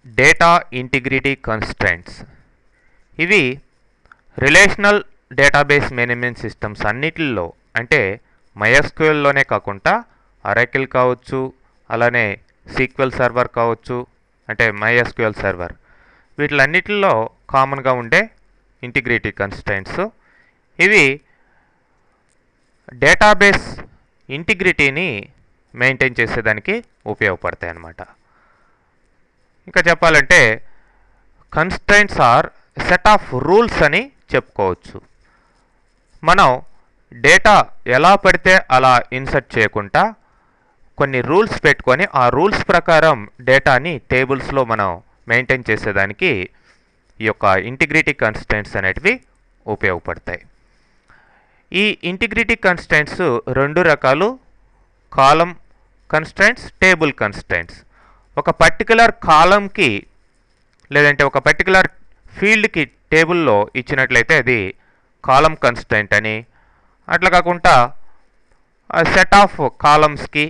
Data integrity constraints. ఇవి relational database management systems అన్నిటిల్లో, అంటే MySQLలోనే కాకుండా Oracle కావచ్చు, అలానే SQL సర్వర్ కావచ్చు, అంటే MySQL సర్వర్, వీటిలన్నిటిలో కామన్గా ఉండే ఇంటిగ్రిటీ కన్స్ట్రైంట్స్. ఇవి డేటాబేస్ ఇంటిగ్రిటీని మెయింటైన్ చేసేదానికి ఉపయోగపడతాయి అన్నమాట. ఇంకా చెప్పాలంటే constraints are set of rules అని చెప్పుకోవచ్చు. మనం డేటా ఎలా పడితే అలా ఇన్సర్ట్ చేయకుండా కొన్ని రూల్స్ పెట్టుకొని ఆ రూల్స్ ప్రకారం డేటాని టేబుల్స్లో మనం మెయింటైన్ చేసేదానికి ఈ యొక్క ఇంటిగ్రిటీ కన్స్ట్రైంట్స్ అనేటివి ఉపయోగపడతాయి. ఈ ఇంటిగ్రిటీ కన్స్ట్రైంట్స్ రెండు రకాలు: కాలమ్ కన్స్ట్రైంట్స్, టేబుల్ కన్స్ట్రైంట్స్. ఒక పర్టికులర్ కాలమ్కి లేదంటే ఒక పర్టికులర్ ఫీల్డ్కి టేబుల్లో ఇచ్చినట్లయితే అది కాలమ్ కన్స్ట్రైంట్ అని, అట్లా కాకుండా సెట్ ఆఫ్ కాలమ్స్కి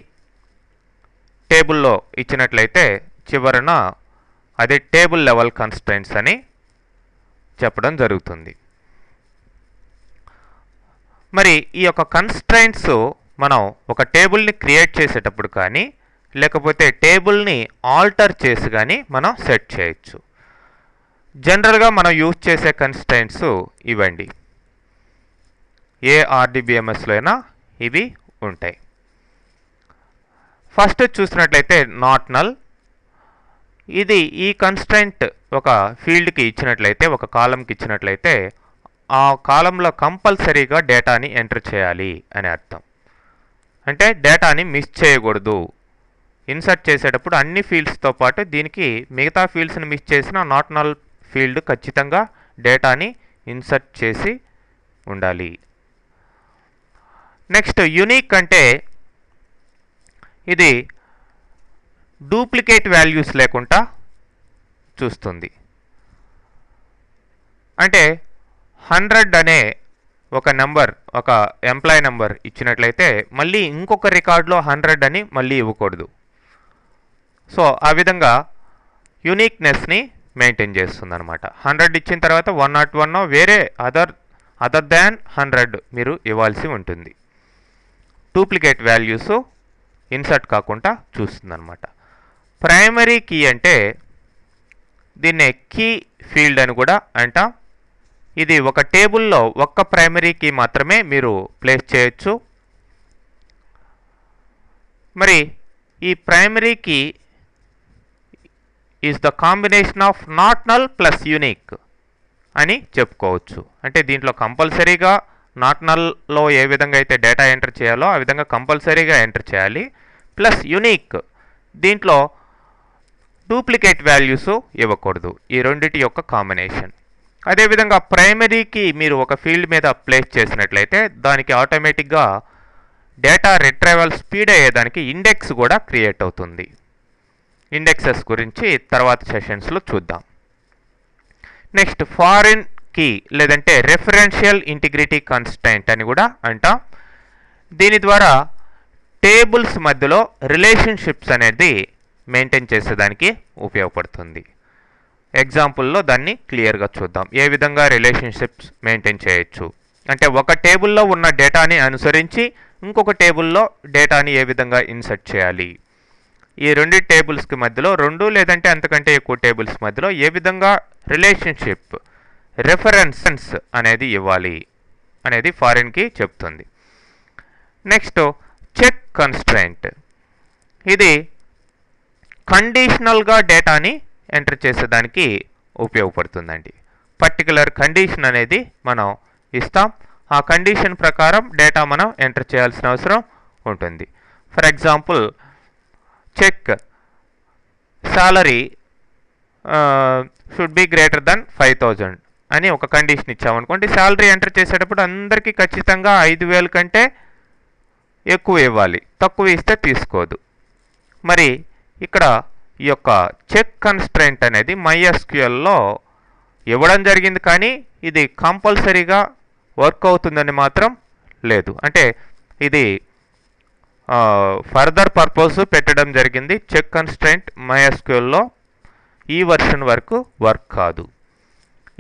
టేబుల్లో ఇచ్చినట్లయితే చివరన అది టేబుల్ లెవెల్ కన్స్ట్రైంట్స్ అని చెప్పడం జరుగుతుంది. మరి ఈ యొక్క కన్స్ట్రైంట్స్ మనం ఒక టేబుల్ని క్రియేట్ చేసేటప్పుడు కానీ లేకపోతే టేబుల్ని ఆల్టర్ చేసి కానీ మనం సెట్ చేయొచ్చు. జనరల్గా మనం యూజ్ చేసే కన్స్ట్రైంట్స్ ఇవండి. ఏ RDBMSలో అయినా ఇవి ఉంటాయి. ఫస్ట్ చూసినట్లయితే నాట్ నల్. ఇది ఈ కన్స్ట్రైంట్ ఒక ఫీల్డ్కి ఇచ్చినట్లయితే, ఒక కాలంకి ఇచ్చినట్లయితే ఆ కాలంలో కంపల్సరీగా డేటాని ఎంటర్ చేయాలి అని అర్థం. అంటే డేటాని మిస్ చేయకూడదు. ఇన్సర్ట్ చేసేటప్పుడు అన్ని ఫీల్డ్స్తో పాటు దీనికి మిగతా ఫీల్డ్స్ని మిస్ చేసిన నాట్ నల్ ఫీల్డ్ ఖచ్చితంగా డేటాని ఇన్సర్ట్ చేసి ఉండాలి. నెక్స్ట్ యూనిక్ అంటే ఇది డూప్లికేట్ వాల్యూస్ లేకుండా చూస్తుంది. అంటే 100 అనే ఒక నెంబర్, ఒక ఎంప్లాయీ నెంబర్ ఇచ్చినట్లయితే మళ్ళీ ఇంకొక రికార్డులో 100 అని మళ్ళీ ఇవ్వకూడదు. సో ఆ విధంగా యూనిక్నెస్ని మెయింటైన్ చేస్తుంది అనమాట. 100 ఇచ్చిన తర్వాత 101 వేరే అదర్ దాన్ 100 మీరు ఇవ్వాల్సి ఉంటుంది. డూప్లికేట్ వాల్యూస్ ఇన్సర్ట్ కాకుండా చూస్తుంది అనమాట. ప్రైమరీ కీ అంటే దీన్నే కీ ఫీల్డ్ అని కూడా అంటాం. ఇది ఒక టేబుల్లో ఒక్క ప్రైమరీ కీ మాత్రమే మీరు ప్లేస్ చేయొచ్చు. మరి ఈ primary key is the combination of not null plus unique అని చెప్పుకోవచ్చు. అంటే దీంట్లో కంపల్సరీగా నాట్ నల్లో ఏ విధంగా అయితే డేటా ఎంటర్ చేయాలో ఆ విధంగా కంపల్సరీగా ఎంటర్ చేయాలి. ప్లస్ యూనిక్, దీంట్లో డూప్లికేట్ వాల్యూస్ ఇవ్వకూడదు. ఈ రెండిటి యొక్క కాంబినేషన్. అదేవిధంగా ప్రైమరీకి మీరు ఒక ఫీల్డ్ మీద ప్లేస్ చేసినట్లయితే దానికి ఆటోమేటిక్గా డేటా రిట్రైవల్ స్పీడ్ అయ్యేదానికి ఇండెక్స్ కూడా క్రియేట్ అవుతుంది. ఇండెక్సెస్ గురించి తర్వాత సెషన్స్లో చూద్దాం. నెక్స్ట్ ఫారిన్ కీ లేదంటే రెఫరెన్షియల్ ఇంటిగ్రిటీ కన్స్ట్రైంట్ అని కూడా అంటాం. దీని ద్వారా టేబుల్స్ మధ్యలో రిలేషన్షిప్స్ అనేది మెయింటైన్ చేసేదానికి ఉపయోగపడుతుంది. ఎగ్జాంపుల్లో దాన్ని క్లియర్గా చూద్దాం. ఏ విధంగా రిలేషన్షిప్స్ మెయింటైన్ చేయొచ్చు అంటే ఒక టేబుల్లో ఉన్న డేటాని అనుసరించి ఇంకొక టేబుల్లో డేటాని ఏ విధంగా ఇన్సర్ట్ చేయాలి, ఈ రెండు టేబుల్స్కి మధ్యలో రెండు లేదంటే అంతకంటే ఎక్కువ టేబుల్స్ మధ్యలో ఏ విధంగా రిలేషన్షిప్ రెఫరెన్సెస్ అనేది ఇవ్వాలి అనేది ఫారిన్కి చెప్తుంది. Next check constraint. ఇది కండిషనల్గా డేటాని ఎంటర్ చేసేదానికి ఉపయోగపడుతుందండి. పర్టికులర్ కండిషన్ అనేది మనం ఇస్తాం, ఆ కండిషన్ ప్రకారం డేటా మనం ఎంటర్ చేయాల్సిన అవసరం ఉంటుంది. For example check salary should be greater then 5000 అని ఒక కండిషన్ ఇచ్చామనుకోండి. శాలరీ ఎంటర్ చేసేటప్పుడు అందరికీ ఖచ్చితంగా 5000 కంటే ఎక్కువ ఇవ్వాలి, తక్కువ ఇస్తే తీసుకోదు. మరి ఇక్కడ ఈ యొక్క చెక్ కన్స్ట్రైంట్ అనేది MySQLలో ఇవ్వడం జరిగింది, కానీ ఇది కంపల్సరీగా వర్క్ అవుతుందని మాత్రం లేదు. అంటే ఇది ఫర్దర్ పర్పస్ పెట్టడం జరిగింది చెక్ కన్స్ట్రైంట్ MySQLలో. ఈ వర్షన్ వరకు వర్క్ కాదు.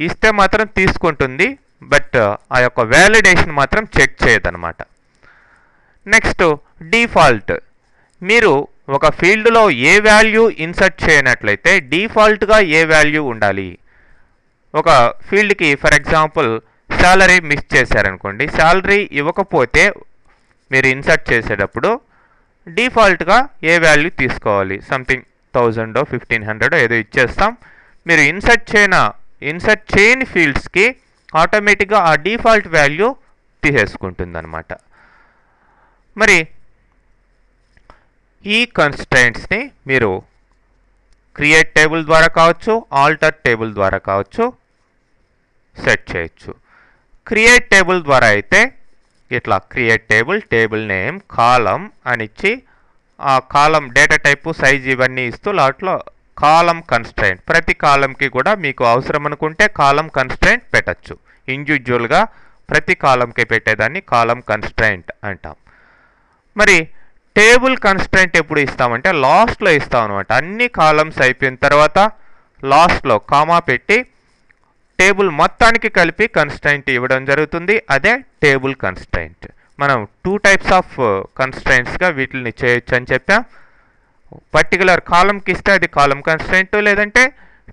ఇస్తే మాత్రం తీసుకుంటుంది, బట్ ఆ యొక్క వ్యాలిడేషన్ మాత్రం చెక్ చేయదన్నమాట. Next default. మీరు ఒక ఫీల్డ్లో ఏ వాల్యూ ఇన్సర్ట్ చేయనట్లయితే డిఫాల్ట్గా ఏ వాల్యూ ఉండాలి. ఒక ఫీల్డ్కి ఫర్ ఎగ్జాంపుల్ శాలరీ మిస్ చేశారనుకోండి, శాలరీ ఇవ్వకపోతే మీరు ఇన్సర్ట్ చేసేటప్పుడు డిఫాల్ట్గా ఏ వాల్యూ తీసుకోవాలి, సంథింగ్ 1000 1500 ఏదో ఇచ్చేస్తాం. మీరు ఇన్సర్ట్ చేయని ఫీల్డ్స్కి ఆటోమేటిక్గా ఆ డిఫాల్ట్ వాల్యూ తీసేసుకుంటుంది అనమాట. మరి ఈ కన్స్ట్రైంట్స్ని మీరు క్రియేట్ టేబుల్ ద్వారా కావచ్చు, ఆల్టర్ టేబుల్ ద్వారా కావచ్చు సెట్ చేయొచ్చు. క్రియేట్ టేబుల్ ద్వారా అయితే ఇట్లా క్రియేట్ టేబుల్ నేమ్ కాలం అని ఇచ్చి ఆ కాలం డేటా టైపు సైజ్ ఇవన్నీ ఇస్తూ లాట్లో కాలం కన్స్ట్రైంట్, ప్రతి కాలంకి కూడా మీకు అవసరం అనుకుంటే కాలం కన్స్ట్రైంట్ పెట్టచ్చు. ఇండివిజువల్గా ప్రతి కాలంకి పెట్టేదాన్ని కాలం కన్స్ట్రైంట్ అంటాం. మరి టేబుల్ కన్స్ట్రైంట్ ఎప్పుడు ఇస్తామంటే లాస్ట్లో ఇస్తాం అనమాట. అన్ని కాలమ్స్ అయిపోయిన తర్వాత లాస్ట్లో కామా పెట్టి టేబుల్ మొత్తానికి కలిపి కన్స్ట్రైంట్ ఇవ్వడం జరుగుతుంది. అదే టేబుల్ కన్స్ట్రైంట్. మనం 2 టైప్స్ ఆఫ్ కన్స్ట్రైంట్స్గా వీటిని చేయొచ్చు అని చెప్పాం. పర్టికులర్ కాలంకి ఇస్తే అది కాలం కన్స్ట్రైంట్, లేదంటే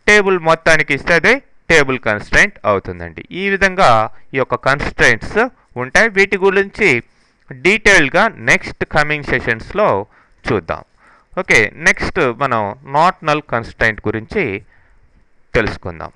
టేబుల్ మొత్తానికి ఇస్తే అది టేబుల్ కన్స్ట్రైంట్ అవుతుందండి. ఈ విధంగా ఈ యొక్క కన్స్ట్రైంట్స్ ఉంటాయి. వీటి గురించి డీటెయిల్గా నెక్స్ట్ కమింగ్ సెషన్స్లో చూద్దాం. ఓకే, నెక్స్ట్ మనం నాట్ నల్ కన్స్ట్రైంట్ గురించి తెలుసుకుందాం.